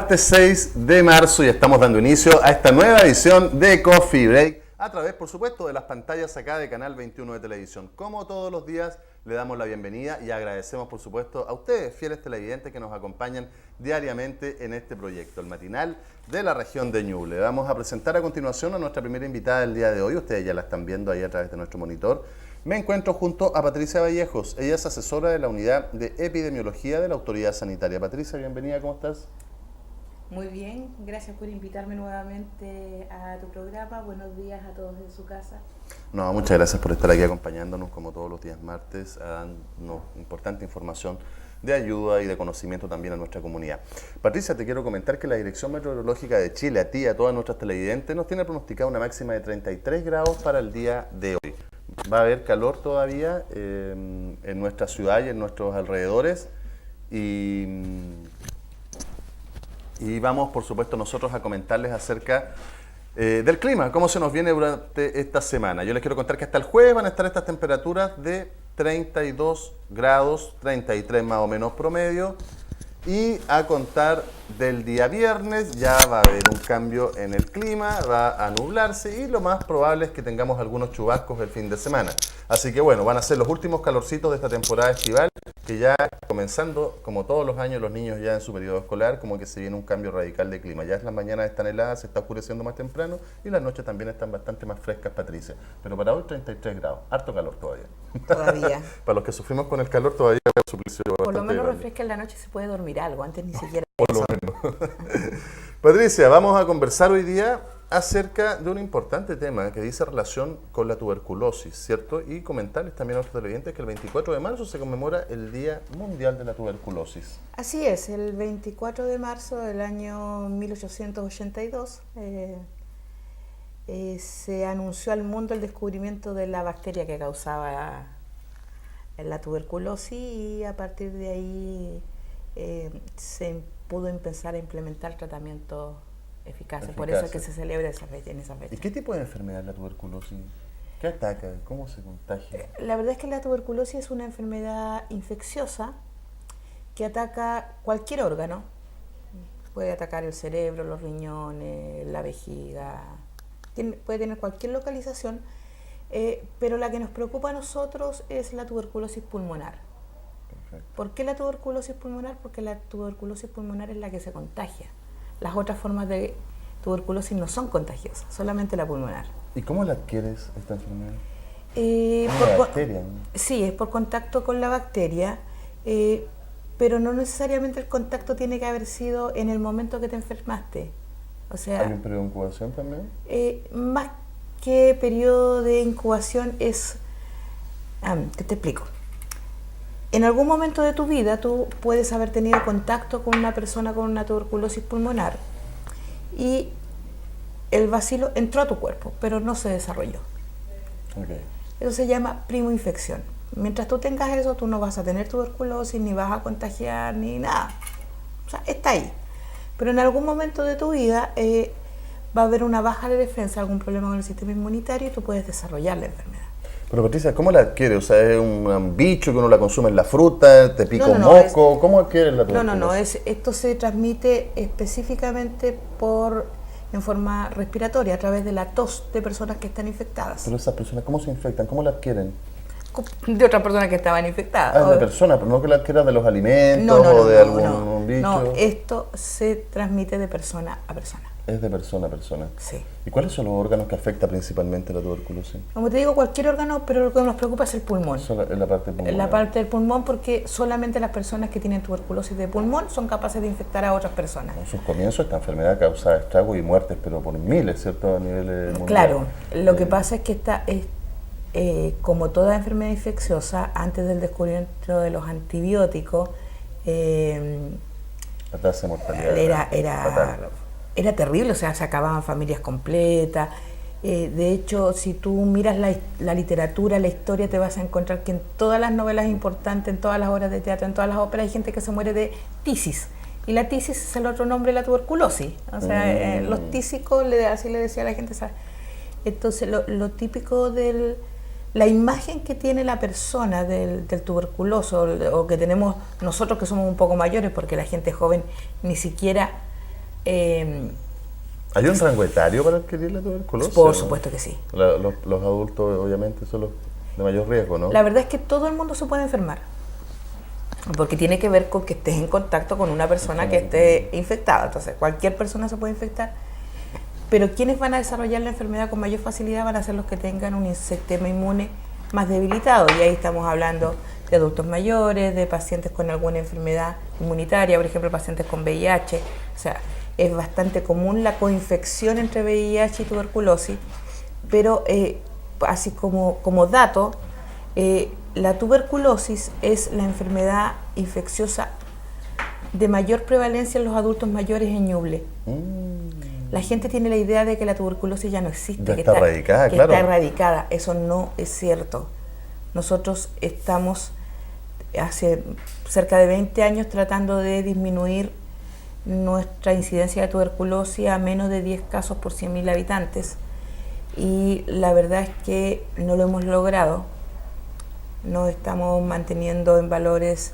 martes 6 de marzo y estamos dando inicio a esta nueva edición de Coffee Break a través, por supuesto, de las pantallas acá de Canal 21 de Televisión. Como todos los días, le damos la bienvenida y agradecemos, por supuesto, a ustedes, fieles televidentes, que nos acompañan diariamente en este proyecto, el matinal de la región de Ñuble. Vamos a presentar a continuación a nuestra primera invitada del día de hoy. Ustedes ya la están viendo ahí a través de nuestro monitor. Me encuentro junto a Patricia Vallejos. Ella es asesora de la unidad de epidemiología de la Autoridad Sanitaria. Patricia, bienvenida, ¿cómo estás? Muy bien, gracias por invitarme nuevamente a tu programa. Buenos días a todos en su casa. No, muchas gracias por estar aquí acompañándonos como todos los días martes, dando importante información de ayuda y de conocimiento también a nuestra comunidad. Patricia, te quiero comentar que la Dirección Meteorológica de Chile, a ti y a todas nuestras televidentes, nos tiene pronosticada una máxima de 33 grados para el día de hoy. Va a haber calor todavía en nuestra ciudad y en nuestros alrededores y vamos, por supuesto, nosotros a comentarles acerca del clima, cómo se nos viene durante esta semana. Yo les quiero contar que hasta el jueves van a estar estas temperaturas de 32 grados, 33 más o menos promedio, y a contar del día viernes ya va a haber un cambio en el clima, va a nublarse y lo más probable es que tengamos algunos chubascos el fin de semana. Así que bueno, van a ser los últimos calorcitos de esta temporada estival, que ya comenzando, como todos los años, los niños ya en su periodo escolar, como que se viene un cambio radical de clima. Ya las mañanas están heladas, se está oscureciendo más temprano y las noches también están bastante más frescas, Patricia. Pero para hoy 33 grados, harto calor todavía. Todavía. Para los que sufrimos con el calor todavía es un suplicio bastante Por lo menos grande. refresca en la noche, se puede dormir algo, antes ni siquiera Por lo menos. Patricia, vamos a conversar hoy día acerca de un importante tema que dice relación con la tuberculosis, ¿cierto? Y comentarles también a nuestros televidentes que el 24 de marzo se conmemora el Día Mundial de la Tuberculosis. Así es, el 24 de marzo del año 1882 se anunció al mundo el descubrimiento de la bacteria que causaba la tuberculosis y a partir de ahí se pudo empezar a implementar tratamientos eficaces. Por eso es que se celebra en esa fecha. ¿Y qué tipo de enfermedad es la tuberculosis? ¿Qué ataca? ¿Cómo se contagia? La verdad es que la tuberculosis es una enfermedad infecciosa que ataca cualquier órgano. Puede atacar el cerebro, los riñones, la vejiga, puede tener cualquier localización, pero la que nos preocupa a nosotros es la tuberculosis pulmonar. Perfecto. ¿Por qué la tuberculosis pulmonar? Porque la tuberculosis pulmonar es la que se contagia. Las otras formas de tuberculosis no son contagiosas, solamente la pulmonar. ¿Y cómo la adquieres esta enfermedad? Por bacteria, ¿no? Sí, es por contacto con la bacteria, pero no necesariamente el contacto tiene que haber sido en el momento que te enfermaste. O sea, ¿Hay un periodo de incubación también? Más que periodo de incubación es... ¿qué te explico? En algún momento de tu vida tú puedes haber tenido contacto con una persona con una tuberculosis pulmonar y el bacilo entró a tu cuerpo, pero no se desarrolló. Okay. Eso se llama primoinfección. Mientras tú tengas eso, tú no vas a tener tuberculosis, ni vas a contagiar, ni nada. O sea, está ahí. Pero en algún momento de tu vida va a haber una baja de defensa, algún problema con el sistema inmunitario y tú puedes desarrollar la enfermedad. Pero Patricia, ¿cómo la adquiere? O sea, ¿es un bicho que uno la consume en la fruta? ¿Te pica un moco? ¿Cómo adquiere la tuberculosis? Esto se transmite específicamente en forma respiratoria, a través de la tos de personas que están infectadas. Pero esas personas, ¿cómo se infectan? ¿Cómo la adquieren? De otras personas que estaban infectadas. De personas, pero no que la adquieran de los alimentos o de algún bicho. No, esto se transmite de persona a persona. Es de persona a persona. Sí. ¿Y cuáles son los órganos que afecta principalmente la tuberculosis? Como te digo, cualquier órgano, pero lo que nos preocupa es el pulmón. En la parte pulmonar. La parte del pulmón, porque solamente las personas que tienen tuberculosis de pulmón son capaces de infectar a otras personas. En sus comienzos esta enfermedad causa estragos y muertes, pero por miles, ¿cierto? A nivel mundial. Claro, lo que pasa es que esta es, como toda enfermedad infecciosa, antes del descubrimiento de los antibióticos, la tasa de mortalidad era terrible, o sea, se acababan familias completas. De hecho, si tú miras la literatura, la historia, te vas a encontrar que en todas las novelas importantes, en todas las obras de teatro, en todas las óperas, hay gente que se muere de tisis. Y la tisis es el otro nombre de la tuberculosis. O sea, los tísicos, así le decía a la gente, ¿sabes? Entonces, lo típico la imagen que tiene la persona del tuberculoso, o que tenemos nosotros que somos un poco mayores, porque la gente joven ni siquiera ¿Hay un rango etario para adquirir la tuberculosis? Por ¿no? supuesto que sí. Los adultos obviamente son los de mayor riesgo, ¿no? La verdad es que todo el mundo se puede enfermar, porque tiene que ver con que estés en contacto con una persona que esté infectada. Entonces, cualquier persona se puede infectar, pero quienes van a desarrollar la enfermedad con mayor facilidad van a ser los que tengan un sistema inmune más debilitado. Y ahí estamos hablando de adultos mayores, de pacientes con alguna enfermedad inmunitaria, por ejemplo, pacientes con VIH. O sea, es bastante común la coinfección entre VIH y tuberculosis, pero así como dato, la tuberculosis es la enfermedad infecciosa de mayor prevalencia en los adultos mayores en Ñuble. La gente tiene la idea de que la tuberculosis ya no existe, ya está erradicada, claro. Está erradicada. Eso no es cierto. Nosotros estamos hace cerca de 20 años tratando de disminuir nuestra incidencia de tuberculosis a menos de 10 casos por 100.000 habitantes. Y la verdad es que no lo hemos logrado. Nos estamos manteniendo en valores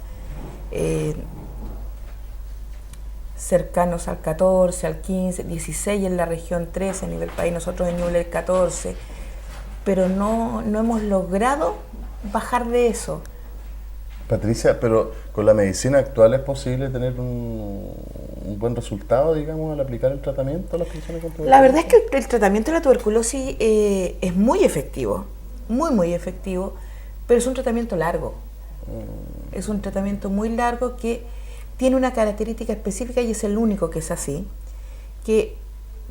cercanos al 14, al 15, 16 en la región 13 a nivel país, nosotros en Ñuble el 14, pero no hemos logrado bajar de eso. Patricia, pero con la medicina actual es posible tener un buen resultado, digamos, al aplicar el tratamiento a las personas con tuberculosis. La verdad es que el tratamiento de la tuberculosis es muy efectivo, muy efectivo, pero es un tratamiento largo. Es un tratamiento muy largo que tiene una característica específica y es el único que es así, que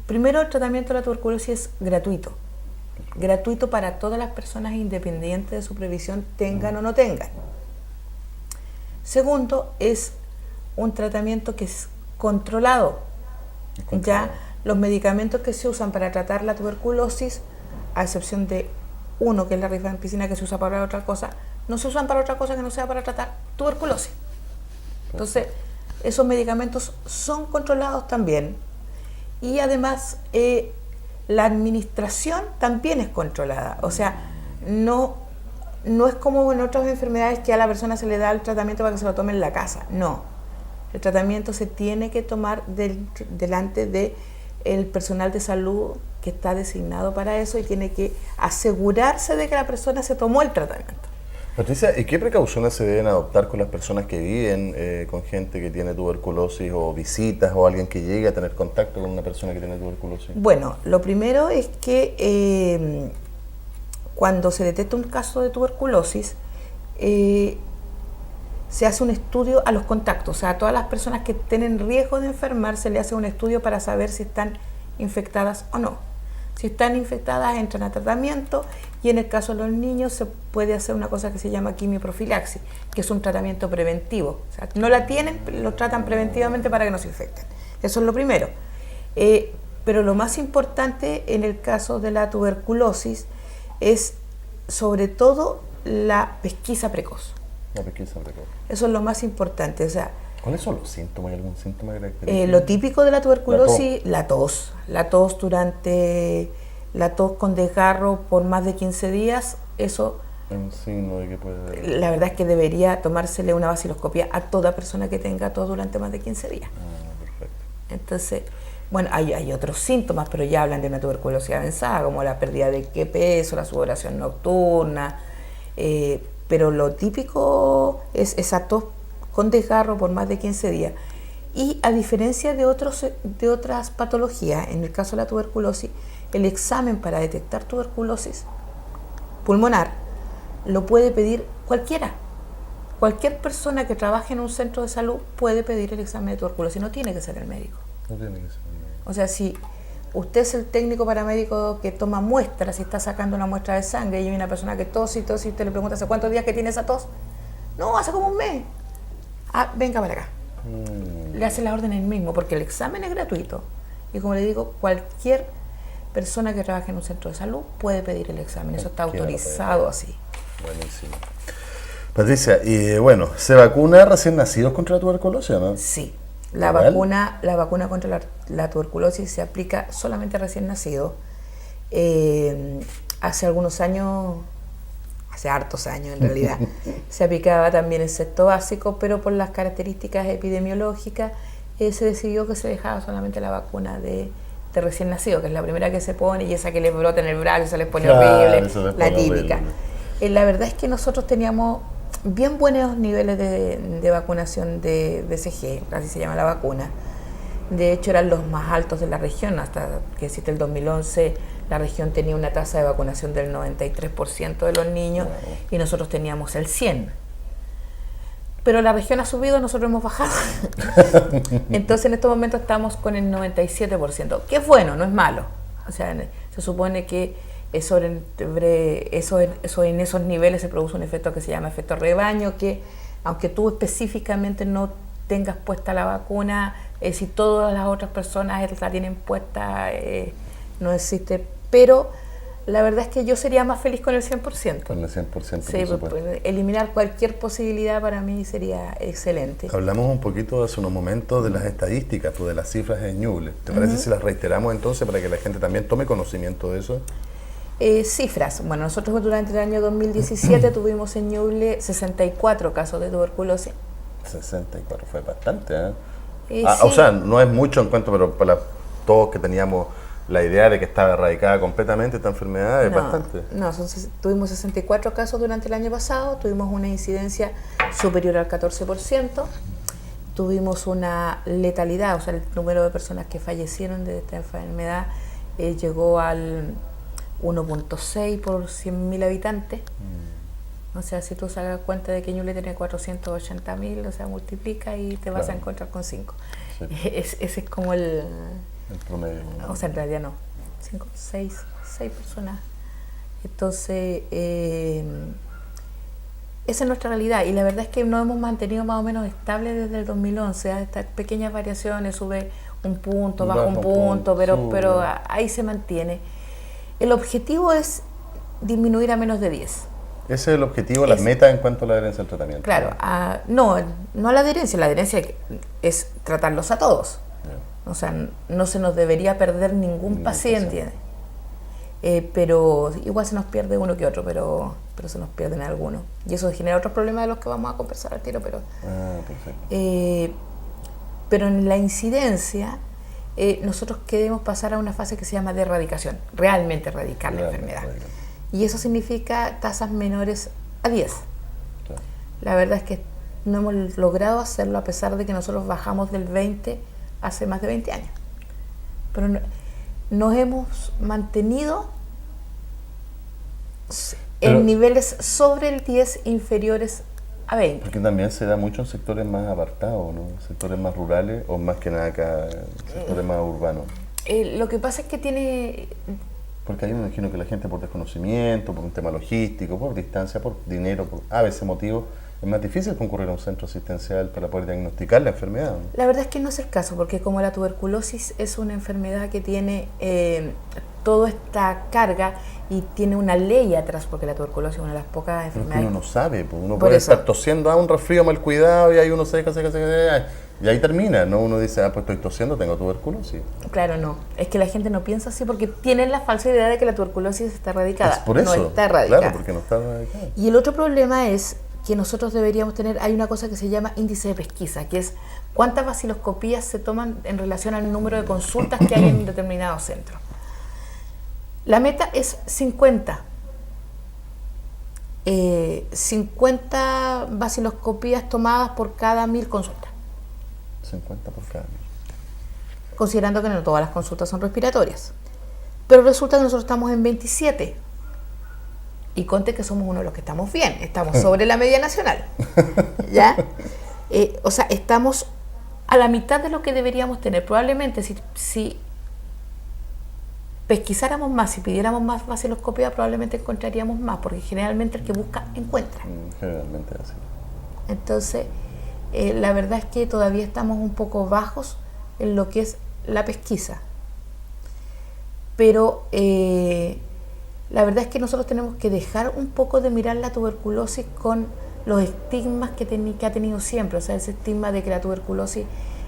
primero el tratamiento de la tuberculosis es gratuito para todas las personas independientes de su previsión, tengan o no tengan. Segundo, es un tratamiento que es controlado. Ya los medicamentos que se usan para tratar la tuberculosis, a excepción de uno que es la rifampicina que se usa para otra cosa, no se usan para otra cosa que no sea para tratar tuberculosis. Entonces, esos medicamentos son controlados también y además la administración también es controlada. O sea, no es como en otras enfermedades que a la persona se le da el tratamiento para que se lo tome en la casa. No, el tratamiento se tiene que tomar delante del personal de salud que está designado para eso y tiene que asegurarse de que la persona se tomó el tratamiento. Patricia, ¿y qué precauciones se deben adoptar con las personas que viven con gente que tiene tuberculosis o visitas o alguien que llegue a tener contacto con una persona que tiene tuberculosis? Bueno, lo primero es que cuando se detecta un caso de tuberculosis, se hace un estudio a los contactos. O sea, a todas las personas que tienen riesgo de enfermar se le hace un estudio para saber si están infectadas o no. Si están infectadas, entran a tratamiento y en el caso de los niños se puede hacer una cosa que se llama quimioprofilaxis, que es un tratamiento preventivo. O sea, no la tienen, lo tratan preventivamente para que no se infecten. Eso es lo primero. Pero lo más importante en el caso de la tuberculosis es sobre todo la pesquisa precoz. La pesquisa precoz. Eso es lo más importante. O sea, ¿cuáles son los síntomas? ¿Hay algún síntoma característico? Lo típico de la tuberculosis, la tos con desgarro por más de 15 días, eso es un signo de que puede... La verdad es que debería tomársele una vaciloscopia a toda persona que tenga tos durante más de 15 días. Perfecto. Entonces, bueno, hay otros síntomas, pero ya hablan de una tuberculosis avanzada, como la pérdida de peso, la sudoración nocturna, pero lo típico es esa tos con desgarro por más de 15 días. Y a diferencia de otras patologías, en el caso de la tuberculosis, el examen para detectar tuberculosis pulmonar lo puede pedir cualquiera. Cualquier persona que trabaje en un centro de salud puede pedir el examen de tuberculosis, no tiene que ser el médico. No tiene que ser el médico. O sea, si usted es el técnico paramédico que toma muestras, si está sacando una muestra de sangre y hay una persona que tos y usted le pregunta ¿hace cuántos días que tiene esa tos? No, hace como un mes. Venga para acá. Le hace la orden él mismo, porque el examen es gratuito. Y como le digo, cualquier persona que trabaje en un centro de salud puede pedir el examen. Eso está autorizado así. Buenísimo. Patricia, y bueno, ¿se vacuna recién nacidos contra la tuberculosis o no? Sí. La vacuna contra la tuberculosis se aplica solamente a recién nacidos. Hace algunos años, hace hartos años en realidad, se aplicaba también en sexto básico, pero por las características epidemiológicas se decidió que se dejaba solamente la vacuna de recién nacido, que es la primera que se pone, y esa que les brota en el brazo, se les pone horrible, la típica. La verdad es que nosotros teníamos bien buenos niveles de vacunación de BCG, así se llama la vacuna. De hecho, eran los más altos de la región. Hasta que existe el 2011, la región tenía una tasa de vacunación del 93% de los niños, y nosotros teníamos el 100%. Pero la región ha subido, nosotros hemos bajado. Entonces, en estos momentos estamos con el 97%, que es bueno, no es malo. O sea, se supone que en esos niveles se produce un efecto que se llama efecto rebaño, que aunque tú específicamente no tengas puesta la vacuna, si todas las otras personas la tienen puesta, no existe. Pero la verdad es que yo sería más feliz con el 100%. Con el 100%, sí, por supuesto. Eliminar cualquier posibilidad para mí sería excelente. Hablamos un poquito hace unos momentos de las estadísticas, pues, de las cifras de Ñuble. ¿Te parece si las reiteramos entonces para que la gente también tome conocimiento de eso? Cifras. Bueno, nosotros durante el año 2017 tuvimos en Ñuble 64 casos de tuberculosis. 64, fue bastante, ¿eh? Sí. O sea, no es mucho en cuanto, pero para todos que teníamos la idea de que estaba erradicada completamente esta enfermedad, es bastante. No, tuvimos 64 casos durante el año pasado, tuvimos una incidencia superior al 14%, tuvimos una letalidad, o sea, el número de personas que fallecieron de esta enfermedad llegó al 1.6 por 100.000 habitantes. O sea, si tú sacas cuenta de que Ñuble tiene 480.000, o sea, multiplica y te vas a encontrar con 5. Sí. Ese es como el promedio. O sea, en realidad no. 5, 6 personas. Entonces, esa es nuestra realidad. Y la verdad es que nos hemos mantenido más o menos estable desde el 2011. Estas pequeñas variaciones, sube un punto, baja un punto, pero ahí se mantiene. El objetivo es disminuir a menos de 10. Ese es el objetivo, las metas en cuanto a la adherencia al tratamiento. Claro, no a la adherencia es tratarlos a todos. Yeah. O sea, no se nos debería perder ningún paciente. Pero igual se nos pierde uno que otro, pero se nos pierden algunos. Y eso genera otros problemas de los que vamos a conversar al tiro. Pero en la incidencia, nosotros queremos pasar a una fase que se llama de erradicación, realmente erradicar la enfermedad. Y eso significa tasas menores a 10. Claro. La verdad es que no hemos logrado hacerlo a pesar de que nosotros bajamos del 20 hace más de 20 años. Pero nos hemos mantenido en niveles sobre el 10 inferiores a 20. Porque también se da mucho en sectores más apartados, ¿no? Sectores más rurales o más que nada acá, sectores más urbanos. Lo que pasa es que tiene... Porque ahí me imagino que la gente por desconocimiento, por un tema logístico, por distancia, por dinero, por a veces motivo, es más difícil concurrir a un centro asistencial para poder diagnosticar la enfermedad, ¿no? La verdad es que no es el caso, porque como la tuberculosis es una enfermedad que tiene toda esta carga y tiene una ley atrás, porque la tuberculosis es una de las pocas enfermedades... Uno no sabe, pues uno puede estar tosiendo a un resfrío mal cuidado y ahí uno se y ahí termina, ¿no? Uno dice, pues estoy tosiendo, tengo tuberculosis. Claro, no. Es que la gente no piensa así porque tienen la falsa idea de que la tuberculosis está erradicada. Es por eso. No está erradicada. Claro, porque no está erradicada. Y el otro problema es que nosotros deberíamos tener, hay una cosa que se llama índice de pesquisa, que es cuántas vaciloscopías se toman en relación al número de consultas que hay en un determinado centro. La meta es 50. 50 vaciloscopías tomadas por cada 1.000 consultas. 50 por cada 1.000. Considerando que no todas las consultas son respiratorias. Pero resulta que nosotros estamos en 27. Y conte que somos uno de los que estamos bien. Estamos sobre la media nacional. ¿Ya? O sea, estamos a la mitad de lo que deberíamos tener. Probablemente si pesquisáramos más, si pidiéramos más vaciloscopía, probablemente encontraríamos más, porque generalmente el que busca, encuentra. Generalmente así. Entonces, la verdad es que todavía estamos un poco bajos en lo que es la pesquisa. Pero la verdad es que nosotros tenemos que dejar un poco de mirar la tuberculosis con los estigmas que ha tenido siempre. O sea, ese estigma de que la tuberculosis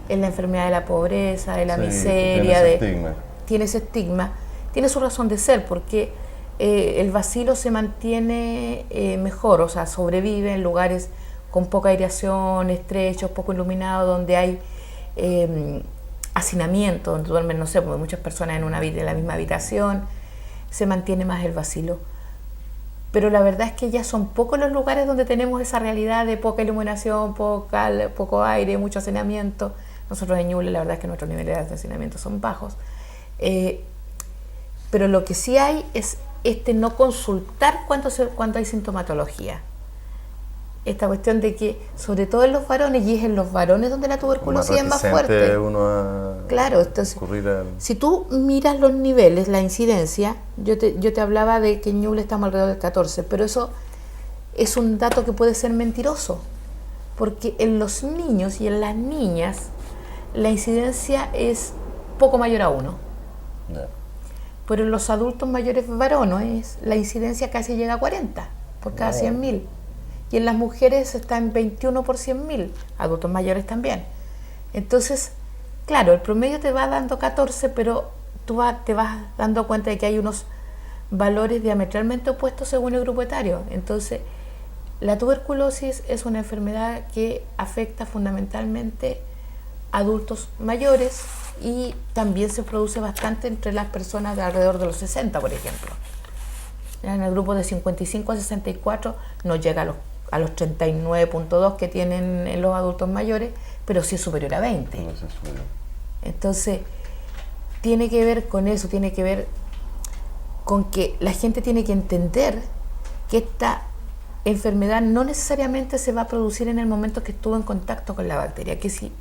es la enfermedad de la pobreza, de la miseria. Tiene ese estigma. Tiene su razón de ser, porque el bacilo se mantiene mejor, o sea, sobrevive en lugares con poca aireación, estrechos, poco iluminados, donde hay hacinamiento, donde duermen, no sé, porque muchas personas en la misma habitación, se mantiene más el vacilo. Pero la verdad es que ya son pocos los lugares donde tenemos esa realidad de poca iluminación, poco aire, mucho hacinamiento. Nosotros en Ñuble la verdad es que nuestros niveles de hacinamiento son bajos. Pero lo que sí hay es no consultar cuando hay sintomatología. Esta cuestión de que, sobre todo en los varones, y es en los varones donde la tuberculosis es más fuerte. Claro, entonces, si tú miras los niveles, la incidencia, yo te hablaba de que en Ñuble estamos alrededor del 14, pero eso es un dato que puede ser mentiroso, porque en los niños y en las niñas la incidencia es poco mayor a 1. Yeah. Pero en los adultos mayores varones la incidencia casi llega a 40 por cada 100.000. Y en las mujeres está en 21 por 100.000, adultos mayores también. Entonces, claro, el promedio te va dando 14, pero tú te vas dando cuenta de que hay unos valores diametralmente opuestos según el grupo etario. Entonces, la tuberculosis es una enfermedad que afecta fundamentalmente a adultos mayores y también se produce bastante entre las personas de alrededor de los 60, por ejemplo. En el grupo de 55 a 64 no llega a los 39.2 que tienen en los adultos mayores, pero sí es superior a 20. No, sí es superior. Entonces, tiene que ver con eso, tiene que ver con que la gente tiene que entender que esta enfermedad no necesariamente se va a producir en el momento que estuvo en contacto con la bacteria, que si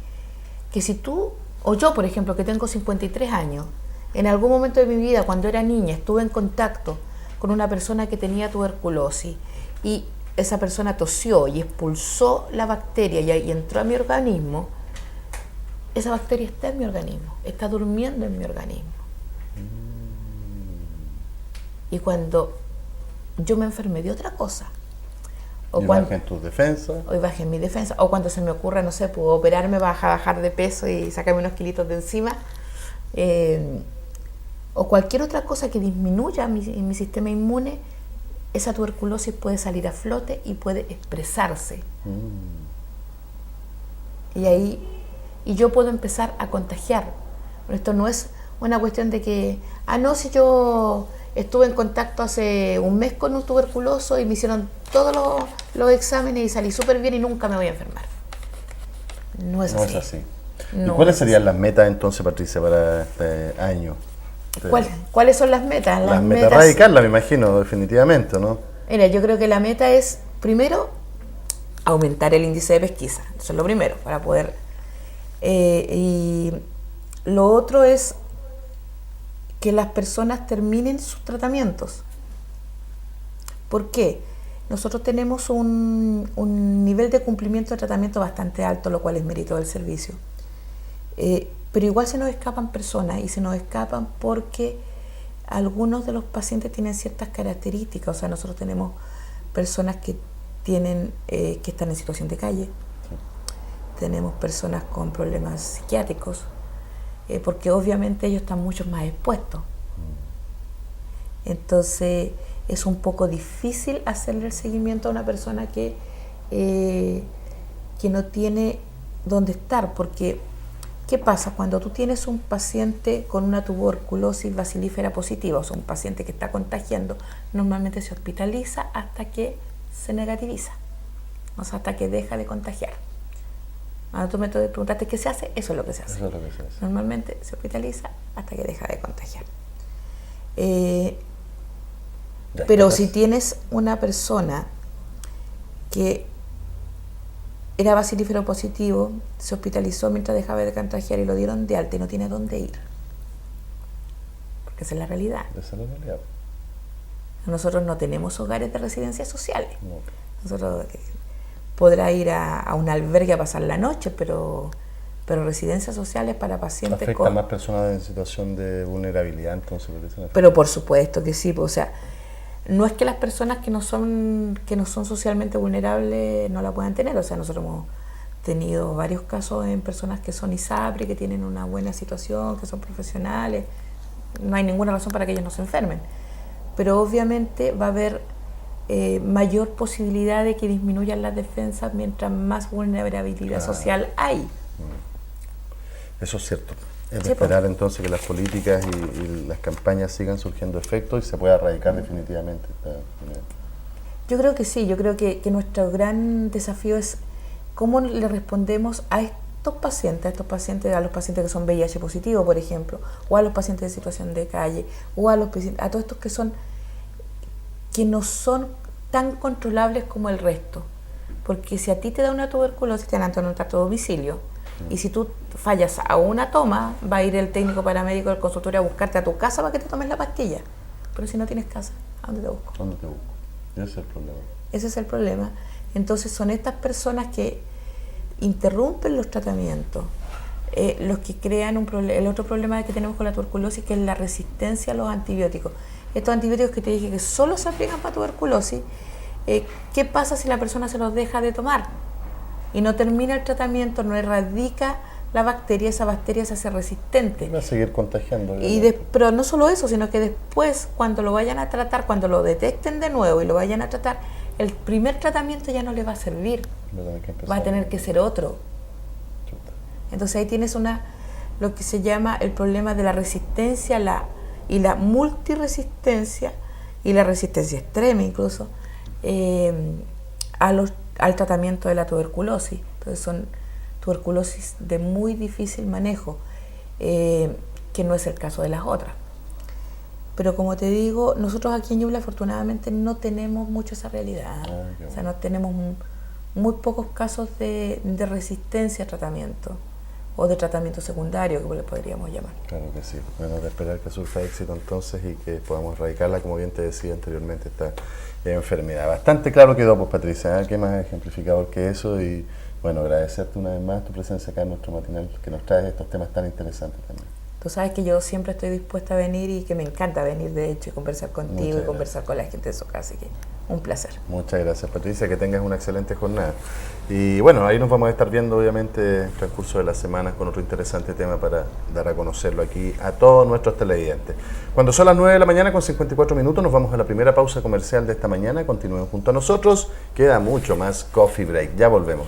tú, o yo por ejemplo, que tengo 53 años, en algún momento de mi vida, cuando era niña, estuve en contacto con una persona que tenía tuberculosis y esa persona tosió y expulsó la bacteria y entró a mi organismo, esa bacteria está en mi organismo, está durmiendo en mi organismo. Y cuando yo me enfermé de otra cosa, o bajé en tus defensas, o bajé en mi defensa, o cuando se me ocurra, no sé, puedo operarme, bajar de peso y sacarme unos kilitos de encima, o cualquier otra cosa que disminuya mi sistema inmune, esa tuberculosis puede salir a flote y puede expresarse. Y yo puedo empezar a contagiar. Pero esto no es una cuestión de que, si yo estuve en contacto hace un mes con un tuberculoso y me hicieron todos los exámenes y salí súper bien y nunca me voy a enfermar. No es así. ¿Y cuáles serían las metas entonces, Patricia, para este año? ¿Cuáles son las metas? Las metas erradicarlas, me imagino, definitivamente, ¿no? Mira, yo creo que la meta es, primero, aumentar el índice de pesquisa. Eso es lo primero, para poder... y lo otro es que las personas terminen sus tratamientos. ¿Por qué? Nosotros tenemos un nivel de cumplimiento de tratamiento bastante alto, lo cual es mérito del servicio. Pero igual se nos escapan personas y se nos escapan porque algunos de los pacientes tienen ciertas características. O sea, nosotros tenemos personas que están en situación de calle, tenemos personas con problemas psiquiátricos, porque obviamente ellos están mucho más expuestos. Entonces es un poco difícil hacerle el seguimiento a una persona que no tiene dónde estar, porque ¿qué pasa? Cuando tú tienes un paciente con una tuberculosis bacilífera positiva, o sea, un paciente que está contagiando, normalmente se hospitaliza hasta que se negativiza, o sea, hasta que deja de contagiar. Cuando tú me preguntaste qué se hace, eso es lo que se hace. Eso es lo que se hace. Normalmente se hospitaliza hasta que deja de contagiar. Pero si tienes una persona que era bacilífero positivo, se hospitalizó mientras dejaba de contagiar y lo dieron de alta y no tiene dónde ir. Porque esa es la realidad. Esa es la realidad. Nosotros no tenemos hogares de residencias sociales. No. Nosotros podrá ir a un albergue a pasar la noche, pero residencias sociales para pacientes ¿Afecta a más personas en situación de vulnerabilidad entonces? Pero por supuesto que sí, o sea, no es que las personas que no son socialmente vulnerables no la puedan tener. O sea, nosotros hemos tenido varios casos en personas que son ISAPRE, que tienen una buena situación, que son profesionales. No hay ninguna razón para que ellos no se enfermen. Pero obviamente va a haber mayor posibilidad de que disminuyan las defensas mientras más vulnerabilidad social hay. Eso es cierto. Es de Sí, po. esperar entonces que las políticas y las campañas sigan surgiendo efectos y se pueda erradicar definitivamente esta enfermedad. Yo creo que sí, yo creo que nuestro gran desafío es cómo le respondemos a estos pacientes, a los pacientes que son VIH positivos, por ejemplo, o a los pacientes en situación de calle, o a todos estos que no son tan controlables como el resto. Porque si a ti te da una tuberculosis, te dan un trato a domicilio. Y si tú fallas a una toma, va a ir el técnico paramédico del consultorio a buscarte a tu casa para que te tomes la pastilla. Pero si no tienes casa, ¿a dónde te busco? ¿Dónde te busco? Ese es el problema. Ese es el problema. Entonces son estas personas que interrumpen los tratamientos, los que crean el otro problema que tenemos con la tuberculosis, que es la resistencia a los antibióticos. Estos antibióticos que te dije que solo se aplican para tuberculosis, ¿qué pasa si la persona se los deja de tomar? Y no termina el tratamiento, no erradica la bacteria, esa bacteria se hace resistente. Va a seguir contagiando. Pero no solo eso, sino que después, cuando lo vayan a tratar, cuando lo detecten de nuevo y lo vayan a tratar, el primer tratamiento ya no le va a servir. Va a tener que ser otro. Entonces ahí tienes lo que se llama el problema de la resistencia y la multiresistencia y la resistencia extrema incluso al tratamiento de la tuberculosis. Entonces son tuberculosis de muy difícil manejo, que no es el caso de las otras. Pero como te digo, nosotros aquí en Ñuble afortunadamente no tenemos mucho esa realidad. O sea, no tenemos muy pocos casos de resistencia a tratamiento o de tratamiento secundario, como le podríamos llamar. Claro que sí. Bueno, de esperar que surja éxito entonces y que podamos erradicarla, como bien te decía anteriormente, esta enfermedad. Bastante claro quedó, pues, Patricia, ¿eh? Qué más ejemplificador que eso. Y bueno, agradecerte una vez más tu presencia acá en nuestro matinal, que nos trae estos temas tan interesantes también. Tú sabes que yo siempre estoy dispuesta a venir y que me encanta venir, de hecho, y conversar contigo y conversar con la gente de su casa, así que un placer. Muchas gracias, Patricia, que tengas una excelente jornada. Y bueno, ahí nos vamos a estar viendo obviamente en el transcurso de la semana con otro interesante tema para dar a conocerlo aquí a todos nuestros televidentes. Cuando son las 9 de la mañana con 54 minutos nos vamos a la primera pausa comercial de esta mañana. Continúen junto a nosotros, queda mucho más Coffee Break. Ya volvemos.